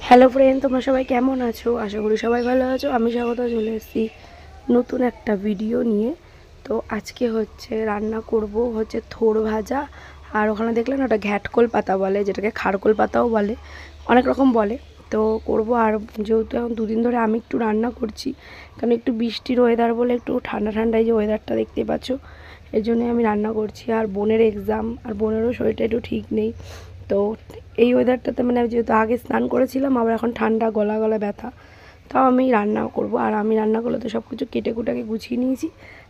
Hello friend, তোমরা সবাই কেমন আছো? আশা করি সবাই ভালো আছো। আমি স্বাগত চলে এসেছি নতুন একটা ভিডিও নিয়ে। তো আজকে রান্না করব থোড় ভাজা, আর ওখানে দেখলেন ওটা ঘ্যাটকোল পাতা বলে, যেটাকে খারকোল পাতাও বলে, অনেক রকম বলে। তো করব। আর যেহেতু এখন দুদিন ধরে আমি একটু রান্না করছি, কারণ একটু বৃষ্টির ওয়েদার বলে একটু ঠান্ডা ঠান্ডা এই যে ওয়েদারটা দেখতেই পাচ্ছ, এর জন্যই আমি রান্না করছি। আর বোনের এক্সাম, আর বোনেরও শরীরটা একটু ঠিক নেই। তো এই ওয়েদারটাতে মানে যেহেতু আগে স্নান করেছিলাম, আবার এখন ঠান্ডা, গলা গলা ব্যথা, তাও আমি রান্না করব। আর আমি রান্না করলে তো সব কিছু কেটে কুটাকে গুছিয়ে নিয়েছি,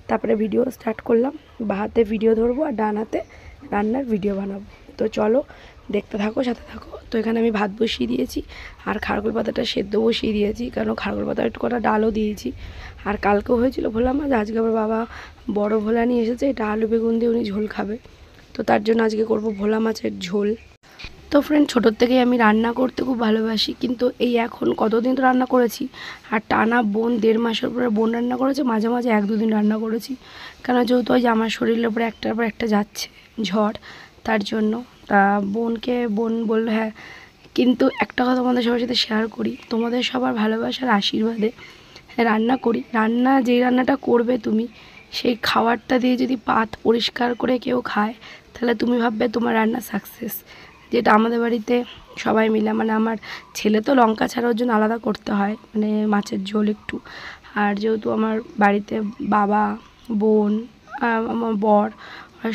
তারপরে ভিডিও স্টার্ট করলাম। বা হাতে ভিডিও ধরবো আর ডান হাতে রান্নার ভিডিও বানাবো। তো চলো দেখতে থাকো, সাথে থাকো। তো এখানে আমি ভাত বসিয়ে দিয়েছি, আর খারকোল পাতাটা সেদ্ধ বসিয়ে দিয়েছি, কারণ খারকোল পাতা একটু কটা ডালও দিয়েছি। আর কালকেও হয়েছিল ভোলা মাছ, আজকে আবার বাবা বড় ভোলা নিয়ে এসেছে, এটা আলু বেগুন দিয়ে উনি ঝোল খাবে। তো তার জন্য আজকে করব ভোলা মাছের ঝোল। তো ফ্রেন্ড, ছোটোর থেকেই আমি রান্না করতে খুব ভালোবাসি, কিন্তু এই এখন কতদিন তো রান্না করেছি, আর টানা বোন 1.5 মাসের উপরে বোন রান্না করেছে, মাঝে মাঝে 1-2 দিন রান্না করেছি, কেন যেহেতু ওই যে আমার শরীরের উপরে একটার পর একটা যাচ্ছে ঝড়, তার জন্য। তা বোন বললো হ্যাঁ। কিন্তু একটা কথা তোমাদের সবার সাথে শেয়ার করি, তোমাদের সবার ভালোবাসার আশীর্বাদে রান্না করি। যেই রান্নাটা করবে তুমি, সেই খাবারটা দিয়ে যদি পাত পরিষ্কার করে কেউ খায়, তাহলে তুমি ভাববে তোমার রান্না সাকসেস। যেটা আমাদের বাড়িতে সবাই মিলে, মানে আমার ছেলে তো লঙ্কা ছাড়ার জন্য আলাদা করতে হয়, মানে মাছের ঝোল একটু। আর যেহেতু আমার বাড়িতে বাবা, বোন, আমার বর,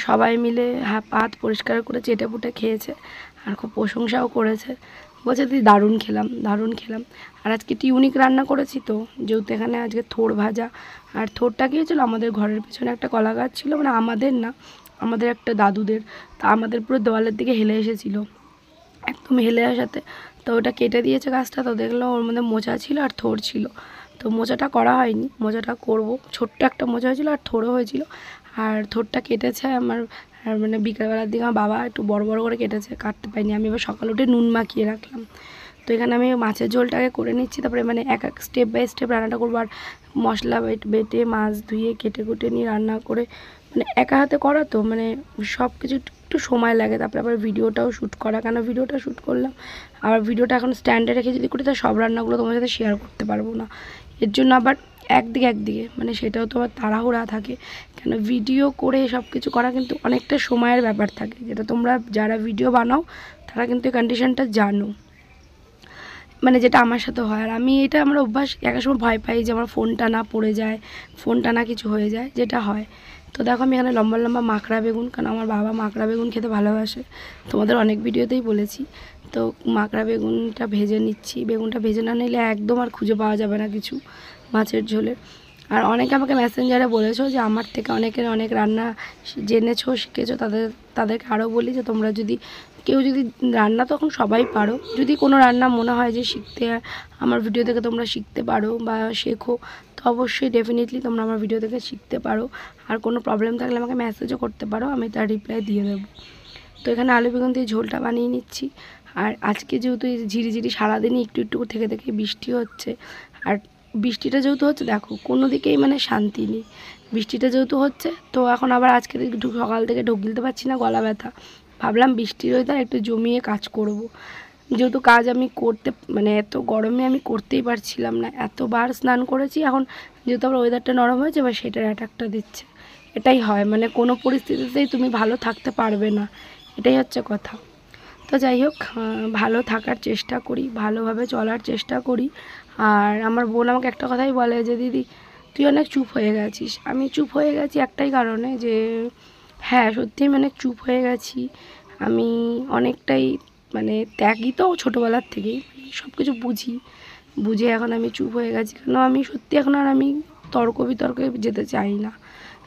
সবাই মিলে পাত পরিষ্কার করে চেটে পুটে খেয়েছে, আর খুব প্রশংসাও করেছে, বলছে দিদি দারুণ খেলাম, দারুণ খেলাম। আর আজকে একটু ইউনিক রান্না করেছি, তো যেহেতু এখানে আজকে থোড় ভাজা। আর থোড়টা কী হয়েছিলো, আমাদের ঘরের পেছনে একটা কলা গাছ ছিল, মানে আমাদের না, আমাদের একটা দাদুদের। তা আমাদের পুরো দেওয়ালের দিকে হেলে এসেছিলো, একদম হেলে আসাতে তো ওটা কেটে দিয়েছে গাছটা। তো দেখলাম ওর মধ্যে মোচা ছিল আর থোড় ছিল। তো মোচাটা করা হয়নি, মোচাটা করব। ছোট্ট একটা মোচা হয়েছিলো আর থোড়ও হয়েছিল। আর থোড়টা কেটেছে আমার, আর মানে বিকালবেলার দিকে আমার বাবা একটু বড় বড় করে কেটেছে, কাটতে পারিনি আমি। এবার সকালে উঠে নুন মাখিয়ে রাখলাম। তো এখানে আমি মাছের ঝোলটাকে করে নিচ্ছি, তারপরে মানে এক স্টেপ বাই স্টেপ রান্নাটা করবো। আর মশলা বেটে মাছ ধুয়ে কেটে কুটে নিয়ে রান্না করে, মানে একা হাতে করা তো, মানে সব কিছু একটু সময় লাগে। তারপরে আবার ভিডিওটাও শ্যুট করা, কেন ভিডিওটা শ্যুট করলাম, আবার ভিডিওটা এখন স্ট্যান্ডে রেখে যদি করি, তাহলে সব রান্নাগুলো তোমার সাথে শেয়ার করতে পারবো না। এর জন্য আবার একদিকে মানে সেটাও তো আবার তাড়াহুড়া থাকে, কেন ভিডিও করে সব কিছু করা কিন্তু অনেকটা সময়ের ব্যাপার থাকে, যেটা তোমরা যারা ভিডিও বানাও তারা কিন্তু এই কন্ডিশনটা জানো, মানে যেটা আমার সাথে হয়। আর আমি এটা আমার অভ্যাস, একটা সময় ভয় পাই যে আমার ফোনটা না পড়ে যায়, ফোনটা না কিছু হয়ে যায়, যেটা হয়। তো দেখো আমি এখানে লম্বা লম্বা মাকড়া বেগুন, কারণ আমার বাবা মাকড়া বেগুন খেতে ভালোবাসে, তোমাদের অনেক ভিডিওতেই বলেছি। তো মাকড়া বেগুনটা ভেজে নিচ্ছি, বেগুনটা ভেজে না নিলে একদম আর খুঁজে পাওয়া যাবে না কিছু মাছের ঝোলে। আর অনেকে আমাকে মেসেঞ্জারে বলেছো যে আমার থেকে অনেকের অনেক রান্না জেনেছো, শিখেছো, তাদেরকে আরও বলি যে তোমরা যদি কেউ যদি রান্না, তখন সবাই পারো, যদি কোনো রান্না মনে হয় যে শিখতে, আমার ভিডিও থেকে তোমরা শিখতে পারো বা শেখো, তো অবশ্যই ডেফিনেটলি তোমরা আমার ভিডিও থেকে শিখতে পারো। আর কোনো প্রবলেম থাকলে আমাকে মেসেজও করতে পারো, আমি তার রিপ্লাই দিয়ে দেবো। তো এখানে আলু বেগুন দিয়ে ঝোলটা বানিয়ে নিচ্ছি। আর আজকে যেহেতু ঝিরিঝিরি সারাদিনই একটু একটু থেকে বৃষ্টি হচ্ছে, আর বৃষ্টিটা যেহেতু হচ্ছে, দেখো কোনো দিকেই মানে শান্তি নেই। বৃষ্টিটা যেহেতু হচ্ছে, তো এখন আবার আজকে সকাল থেকে ঢোক গিলতে পারছি না, গলা ব্যথা। ভাবলাম বৃষ্টির ওয়েদার একটু জমিয়ে কাজ করব, যেহেতু কাজ আমি করতে, মানে এত গরমে আমি করতেই পারছিলাম না, এতবার স্নান করেছি। এখন যেহেতু আবার ওয়েদারটা নরম হয়েছে, এবার সেটার অ্যাটাকটা দিচ্ছে। এটাই হয়, মানে কোনো পরিস্থিতিতেই তুমি ভালো থাকতে পারবে না, এটাই হচ্ছে কথা। তো যাই হোক, ভালো থাকার চেষ্টা করি, ভালোভাবে চলার চেষ্টা করি। আর আমার বোন আমাকে একটা কথাই বলে যে দিদি তুই অনেক চুপ হয়ে গেছিস। আমি চুপ হয়ে গেছি একটাই কারণে, যে হ্যাঁ সত্যিই মানে চুপ হয়ে গেছি আমি অনেকটাই, মানে ত্যাগই তো ছোটোবেলার থেকেই, সব কিছু বুঝে এখন আমি চুপ হয়ে গেছি। কেন আমি সত্যি এখন আর আমি তর্ক বিতর্কে যেতে চাই না,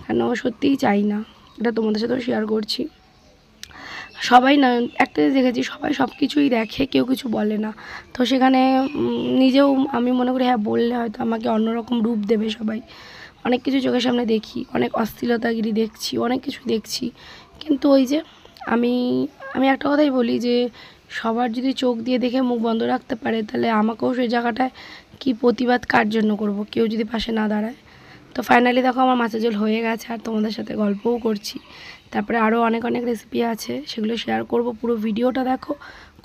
কেন সত্যিই চাই না, এটা তোমাদের সাথেও শেয়ার করছি। সবাই না, একটা জিনিস দেখেছি, সবাই সব কিছুই দেখে, কেউ কিছু বলে না। তো সেখানে নিজেও আমি মনে করি হ্যাঁ বললে হয়তো আমাকে অন্যরকম রূপ দেবে সবাই। অনেক কিছু চোখের সামনে দেখি, অনেক অশ্লীলতাগিরি দেখছি, অনেক কিছু দেখছি, কিন্তু ওই যে আমি আমি একটা কথাই বলি যে সবার যদি চোখ দিয়ে দেখে মুখ বন্ধ রাখতে পারে, তাহলে আমাকেও সেই জায়গাটায় কি প্রতিবাদ কার জন্য করব, কেউ যদি পাশে না দাঁড়ায়। তো ফাইনালি দেখো আমার মাছের ঝোল হয়ে গেছে, আর তোমাদের সাথে গল্পও করছি। তারপরে আরও অনেক রেসিপি আছে, সেগুলো শেয়ার করব, পুরো ভিডিওটা দেখো,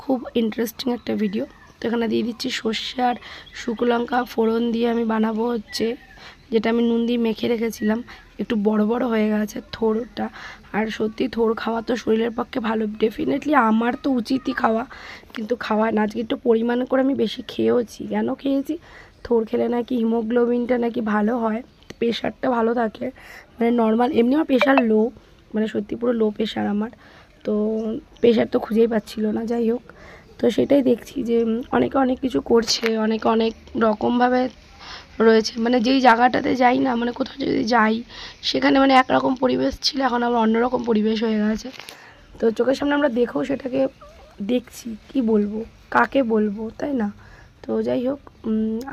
খুব ইন্টারেস্টিং একটা ভিডিও। তো এখানে দিয়ে দিচ্ছি সর্ষে আর শুকনো লঙ্কা ফোড়ন দিয়ে আমি বানাবো হচ্ছে, যেটা আমি নুন দিয়ে মেখে রেখেছিলাম। একটু বড় বড় হয়ে গেছে থোড়টা। আর সত্যি থোড় খাওয়া তো শরীরের পক্ষে ভালো, ডেফিনেটলি আমার তো উচিতই খাওয়া, কিন্তু খাওয়া না। আজকে একটু পরিমাণ করে আমি বেশি খেয়েওছি। কেন খেয়েছি? থোড় খেলে নাকি হিমোগ্লোবিনটা নাকি ভালো হয়, প্রেশারটা ভালো থাকে, মানে নর্মাল। এমনি আমার প্রেশার লো, মানে সত্যি পুরো লো প্রেশার আমার। তো প্রেশার তো খুঁজেই পাচ্ছিল না, যাই হোক। তো সেটাই দেখছি যে অনেকে অনেক কিছু করছে, অনেকে অনেক রকমভাবে রয়েছে। মানে যেই জায়গাটাতে যাই না, মানে কোথাও যদি যাই সেখানে মানে একরকম পরিবেশ ছিল, এখন আবার অন্যরকম পরিবেশ হয়ে গেছে। তো চোখের সামনে আমরা দেখেও সেটাকে দেখছি, কি বলবো, কাকে বলবো, তাই না? তো যাই হোক,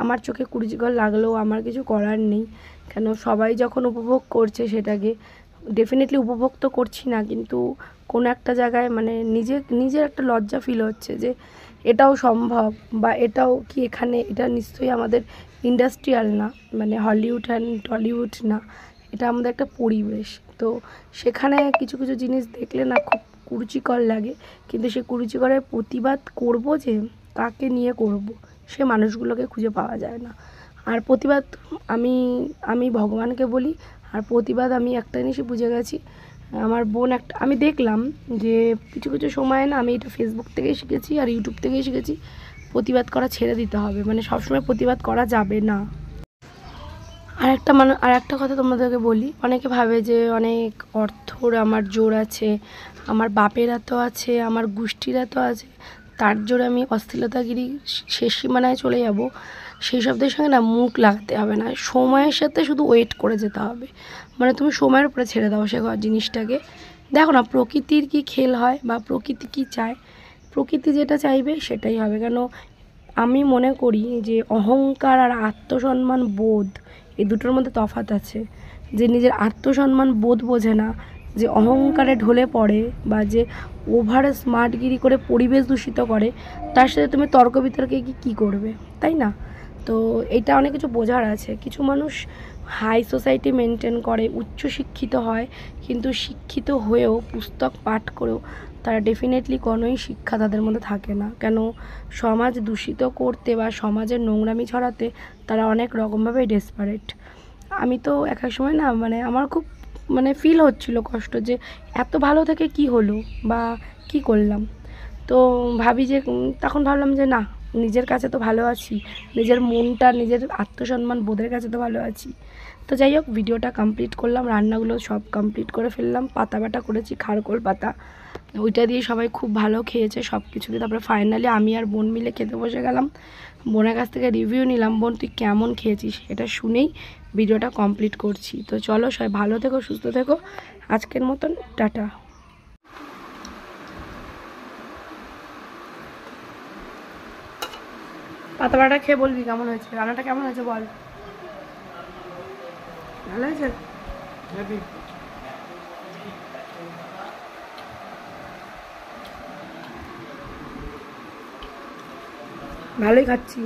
আমার চোখে কুরুচিকর লাগলেও আমার কিছু করার নেই। কেন, সবাই যখন উপভোগ করছে সেটাকে, ডেফিনেটলি উপভোগ তো করছি না, কিন্তু কোনো একটা জায়গায় মানে নিজের একটা লজ্জা ফিল হচ্ছে যে এটাও সম্ভব, বা এটাও কি এখানে, এটা নিশ্চয়ই আমাদের ইন্ডাস্ট্রিয়াল না, মানে হলিউড অ্যান্ড টলিউড না, এটা আমাদের একটা পরিবেশ। তো সেখানে কিছু কিছু জিনিস দেখলে না খুব কুরুচিকর লাগে, কিন্তু সে কুরুচিকরের প্রতিবাদ করব যে কাকে নিয়ে করব, সে মানুষগুলোকে খুঁজে পাওয়া যায় না। আর প্রতিবাদ আমি আমি ভগবানকে বলি, আর প্রতিবাদ আমি একটা জিনিসই বুঝে গেছি। আমার বোন একটা, আমি দেখলাম যে কিছু কিছু সময় না, আমি এটা ফেসবুক থেকেই শিখেছি আর ইউটিউব থেকেই শিখেছি, প্রতিবাদ করা ছেড়ে দিতে হবে, মানে সবসময় প্রতিবাদ করা যাবে না। আর একটা কথা তোমাদেরকে বলি, অনেকে ভাবে যে অনেক অর্থর আমার জোর আছে, আমার বাপের এত আছে, আমার গোষ্ঠীর এত আছে, তার জোরে আমি অশ্লীলতাগিরি শেষ সীমানায় চলে যাব। সেই শব্দের সঙ্গে না মুখ লাগাতে হবে না, সময়ের সাথে শুধু ওয়েট করে যেতে হবে। মানে তুমি সময়ের উপরে ছেড়ে দাও সে জিনিসটাকে। দেখো না প্রকৃতির কি খেল হয়, বা প্রকৃতি কি চায়, প্রকৃতি যেটা চাইবে সেটাই হবে। কেন, আমি মনে করি যে অহংকার আর আত্মসম্মান বোধ, এই দুটোর মধ্যে তফাৎ আছে। যে নিজের আত্মসম্মান বোধ বোঝে না, যে অহংকারে ঢলে পড়ে, বা যে ওভার স্মার্টগিরি করে পরিবেশ দূষিত করে, তার সাথে তুমি তর্ক বিতর্কে কী করবে, তাই না? তো এটা অনেক কিছু বোঝার আছে। কিছু মানুষ হাই সোসাইটি মেনটেন করে, উচ্চশিক্ষিত হয়, কিন্তু শিক্ষিত হয়েও পুস্তক পাঠ করেও তারা ডেফিনেটলি কোনোই শিক্ষা তাদের মধ্যে থাকে না। কেন, সমাজ দূষিত করতে বা সমাজের নোংরামি ছড়াতে তারা অনেক রকমভাবেই ডেসপারেট। আমি তো এক এক সময় না, মানে আমার খুব মানে ফিল হচ্ছিল কষ্ট, যে এত ভালো থেকে কি হলো বা কি করলাম। তো ভাবি যে তখন ভাবলাম যে না, নিজের কাছে তো ভালো আছি, নিজের মনটা, নিজের আত্মসম্মান বোধের কাছে তো ভালো আছি। তো যাই হোক, ভিডিওটা কমপ্লিট করলাম, রান্নাগুলো সব কমপ্লিট করে ফেললাম। পাতা বাটা করেছি, খারকোল পাতা, ওইটা দিয়ে সবাই খুব ভালো খেয়েছে সব কিছু দিয়ে। তারপরে ফাইনালি আমি আর বোন মিলে খেতে বসে গেলাম। বোনের কাছ থেকে রিভিউ নিলাম, বোন তুই কেমন খেয়েছিস এটা শুনেই ভিডিওটা কমপ্লিট করছি। তো চলো, সবাই ভালো থেকো, সুস্থ থেকো, আজকের মতন টাটা। পাতা বাটা খেয়ে বলবি কেমন হয়েছে, রান্নাটা কেমন হয়েছে বল। ভালো হয়েছে? ভালোই খাচ্ছি।